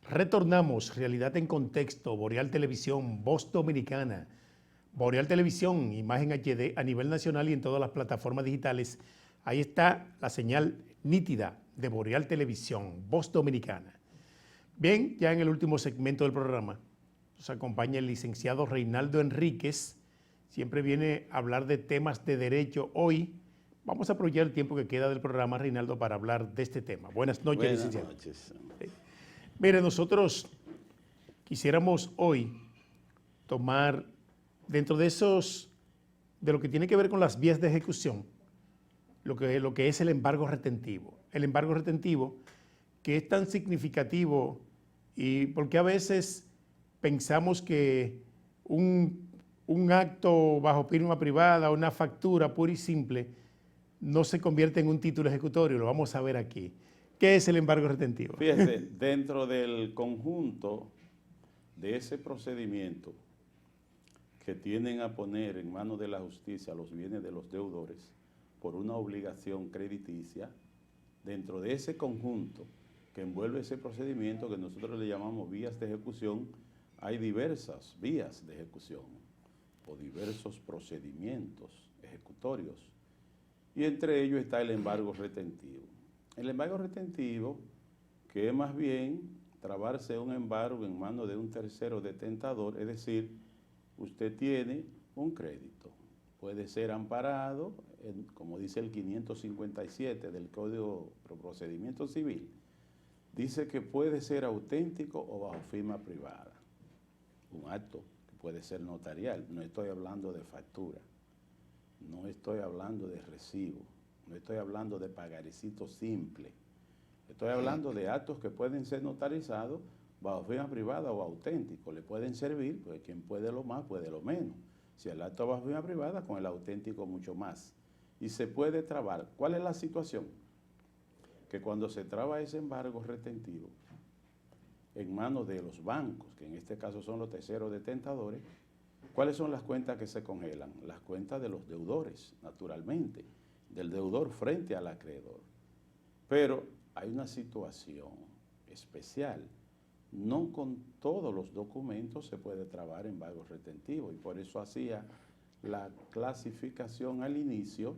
Retornamos, Realidad en Contexto, Boreal Televisión, Voz Dominicana, Boreal Televisión, imagen HD a nivel nacional y en todas las plataformas digitales. Ahí está la señal nítida de Boreal Televisión, Voz Dominicana. Bien, ya en el último segmento del programa nos acompaña el licenciado Reinaldo Enríquez. Siempre viene a hablar de temas de derecho. Hoy vamos a aprovechar el tiempo que queda del programa, Reinaldo, para hablar de este tema. Buenas noches, licenciado. Buenas noches. Mire, nosotros quisiéramos hoy tomar dentro de de lo que tiene que ver con las vías de ejecución, lo que es el embargo retentivo. El embargo retentivo que es tan significativo y porque a veces pensamos que un acto bajo firma privada, una factura pura y simple, no se convierte en un título ejecutorio. Lo vamos a ver aquí. ¿Qué es el embargo retentivo? Fíjese, dentro del conjunto de ese procedimiento que tienen a poner en manos de la justicia los bienes de los deudores por una obligación crediticia, dentro de ese conjunto que envuelve ese procedimiento que nosotros le llamamos vías de ejecución, hay diversas vías de ejecución o diversos procedimientos ejecutorios, y entre ellos está el embargo retentivo. El embargo retentivo, que es más bien trabarse un embargo en manos de un tercero detentador, es decir, usted tiene un crédito, puede ser amparado, como dice el 557 del Código de Procedimiento Civil, dice que puede ser auténtico o bajo firma privada, un acto que puede ser notarial. No estoy hablando de factura, no estoy hablando de recibo, no estoy hablando de pagarecito simple, estoy hablando de actos que pueden ser notarizados bajo firma privada o auténtico. Le pueden servir, pues quien puede lo más, puede lo menos. Si el acto bajo firma privada, con el auténtico mucho más. Y se puede trabar. ¿Cuál es la situación? Que cuando se traba ese embargo retentivo en manos de los bancos, que en este caso son los terceros detentadores, ¿cuáles son las cuentas que se congelan? Las cuentas de los deudores, naturalmente, del deudor frente al acreedor. Pero hay una situación especial. No con todos los documentos se puede trabar embargo retentivo, y por eso hacía la clasificación al inicio,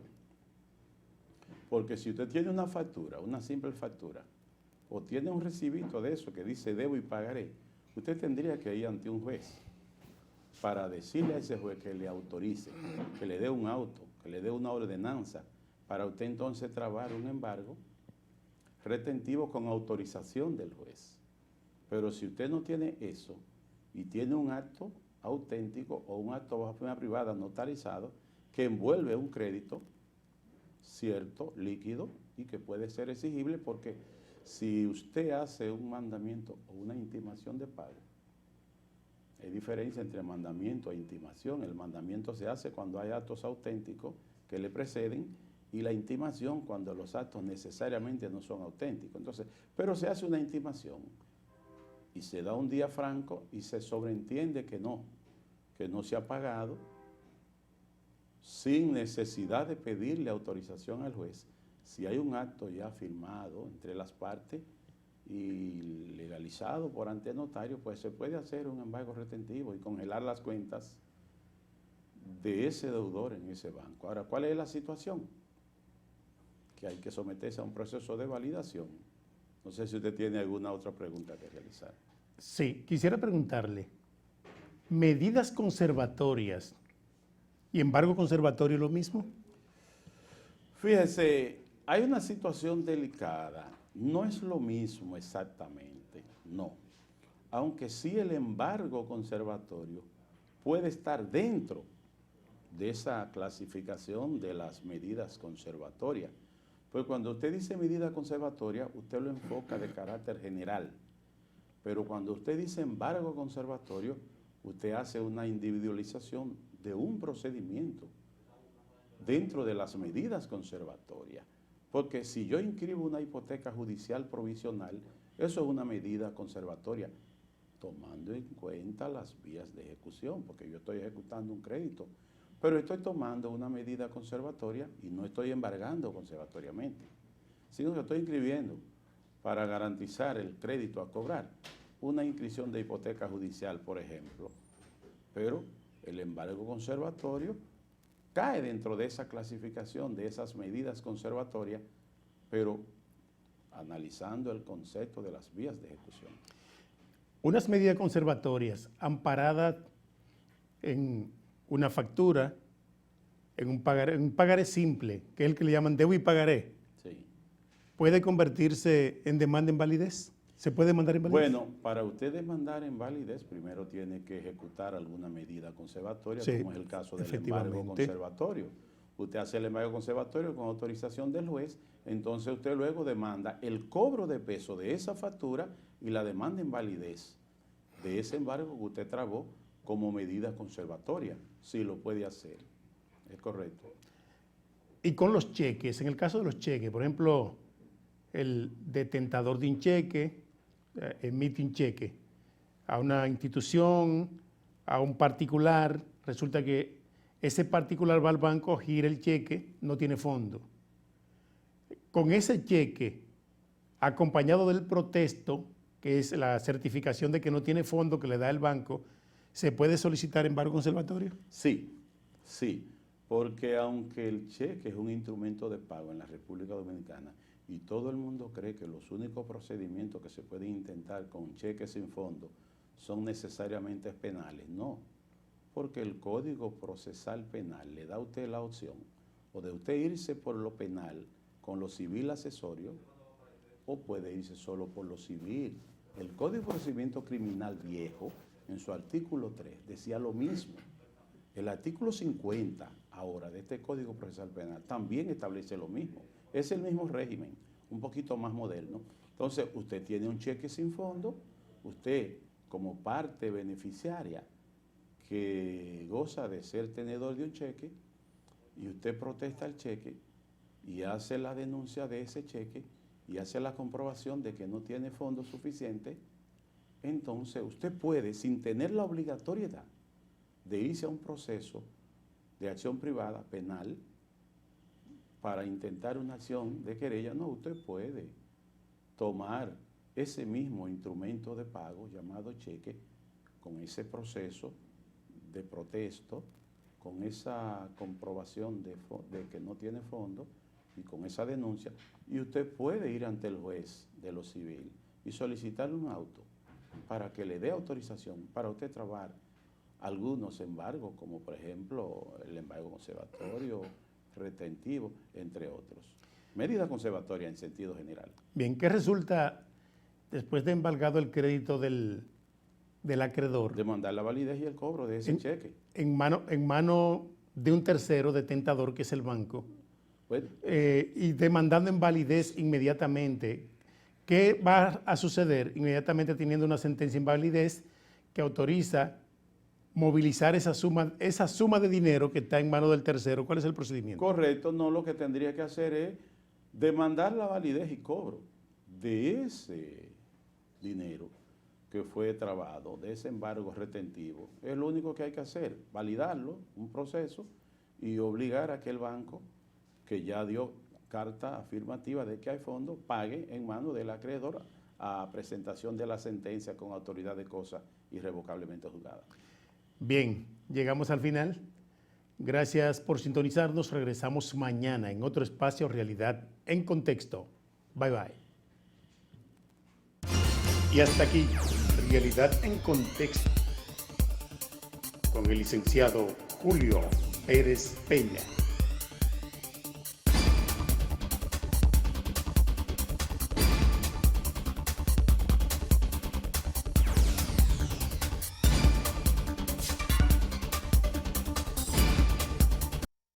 porque si usted tiene una factura, una simple factura, o tiene un recibito de eso que dice debo y pagaré, usted tendría que ir ante un juez para decirle a ese juez que le autorice, que le dé un auto, que le dé una ordenanza, para usted entonces trabar un embargo retentivo con autorización del juez. Pero si usted no tiene eso y tiene un acto auténtico o un acto bajo firma privada notarizado que envuelve un crédito cierto, líquido, y que puede ser exigible, porque si usted hace un mandamiento o una intimación de pago, hay diferencia entre mandamiento e intimación. El mandamiento se hace cuando hay actos auténticos que le preceden, y la intimación cuando los actos necesariamente no son auténticos. Entonces, pero se hace una intimación y se da un día franco y se sobreentiende que no se ha pagado, sin necesidad de pedirle autorización al juez. Si hay un acto ya firmado entre las partes y legalizado por ante notario, pues se puede hacer un embargo retentivo y congelar las cuentas de ese deudor en ese banco. Ahora, ¿cuál es la situación? Que hay que someterse a un proceso de validación. No sé si usted tiene alguna otra pregunta que realizar. Sí, quisiera preguntarle, ¿medidas conservatorias y embargo conservatorio lo mismo? Fíjese, hay una situación delicada. No es lo mismo exactamente, no. Aunque sí el embargo conservatorio puede estar dentro de esa clasificación de las medidas conservatorias. Pues cuando usted dice medida conservatoria, usted lo enfoca de carácter general. Pero cuando usted dice embargo conservatorio, usted hace una individualización de un procedimiento dentro de las medidas conservatorias. Porque si yo inscribo una hipoteca judicial provisional, eso es una medida conservatoria, tomando en cuenta las vías de ejecución, porque yo estoy ejecutando un crédito, pero estoy tomando una medida conservatoria y no estoy embargando conservatoriamente, sino que estoy inscribiendo para garantizar el crédito a cobrar. una inscripción de hipoteca judicial, por ejemplo, pero el embargo conservatorio cae dentro de esa clasificación, de esas medidas conservatorias, pero analizando el concepto de las vías de ejecución. Unas medidas conservatorias amparadas en una factura, en un pagaré simple, que es el que le llaman debo y pagaré, Sí. ¿puede convertirse en demanda en validez? ¿Se puede demandar en validez? Bueno, para usted demandar en validez, primero tiene que ejecutar alguna medida conservatoria, Sí, como es el caso del efectivamente. embargo conservatorio. Usted hace el embargo conservatorio con autorización del juez, entonces usted luego demanda el cobro de peso de esa factura y la demanda en validez de ese embargo que usted trabó como medida conservatoria, si lo puede hacer. Es correcto. Y con los cheques, en el caso de los cheques, por ejemplo, el detentador de un cheque emite un cheque a una institución, a un particular, resulta que ese particular va al banco, gira el cheque, no tiene fondo. Con ese cheque, acompañado del protesto, que es la certificación de que no tiene fondo que le da el banco, ¿se puede solicitar embargo conservatorio? Sí, sí, porque aunque el cheque es un instrumento de pago en la República Dominicana y todo el mundo cree que los únicos procedimientos que se pueden intentar con cheques sin fondo son necesariamente penales, no, porque el Código Procesal Penal le da a usted la opción o de usted irse por lo penal con lo civil accesorio o puede irse solo por lo civil. El Código de Procedimiento Criminal viejo, en su artículo 3, decía lo mismo. El artículo 50 ahora de este Código Procesal Penal también establece lo mismo. Es el mismo régimen, un poquito más moderno. Entonces, usted tiene un cheque sin fondo, usted como parte beneficiaria que goza de ser tenedor de un cheque, y usted protesta el cheque y hace la denuncia de ese cheque y hace la comprobación de que no tiene fondos suficientes, entonces usted puede, sin tener la obligatoriedad de irse a un proceso de acción privada penal para intentar una acción de querella, no, usted puede tomar ese mismo instrumento de pago llamado cheque con ese proceso de protesto, con esa comprobación de que no tiene fondo y con esa denuncia, y usted puede ir ante el juez de lo civil y solicitarle un auto para que le dé autorización para usted trabar algunos embargos, como por ejemplo el embargo conservatorio, retentivo, entre otros. Medida conservatoria en sentido general. Bien, ¿qué resulta después de embargado el crédito del acreedor? Demandar la validez y el cobro de ese cheque. En mano de un tercero detentador, que es el banco, Bueno, y demandando en validez inmediatamente. ¿Qué va a suceder inmediatamente teniendo una sentencia en validez que autoriza movilizar esa suma de dinero que está en manos del tercero? ¿Cuál es el procedimiento? correcto, no, lo que tendría que hacer es demandar la validez y cobro de ese dinero que fue trabado, de ese embargo retentivo. Es lo único que hay que hacer, validarlo, un proceso, y obligar a que el banco, que ya dio carta afirmativa de que hay fondos, pague en manos del acreedor a presentación de la sentencia con autoridad de cosa irrevocablemente juzgada. Bien, llegamos al final. Gracias por sintonizarnos. Regresamos mañana en otro espacio Realidad en Contexto. Bye bye. Y hasta aquí, Realidad en Contexto, con el licenciado Julio Pérez Peña.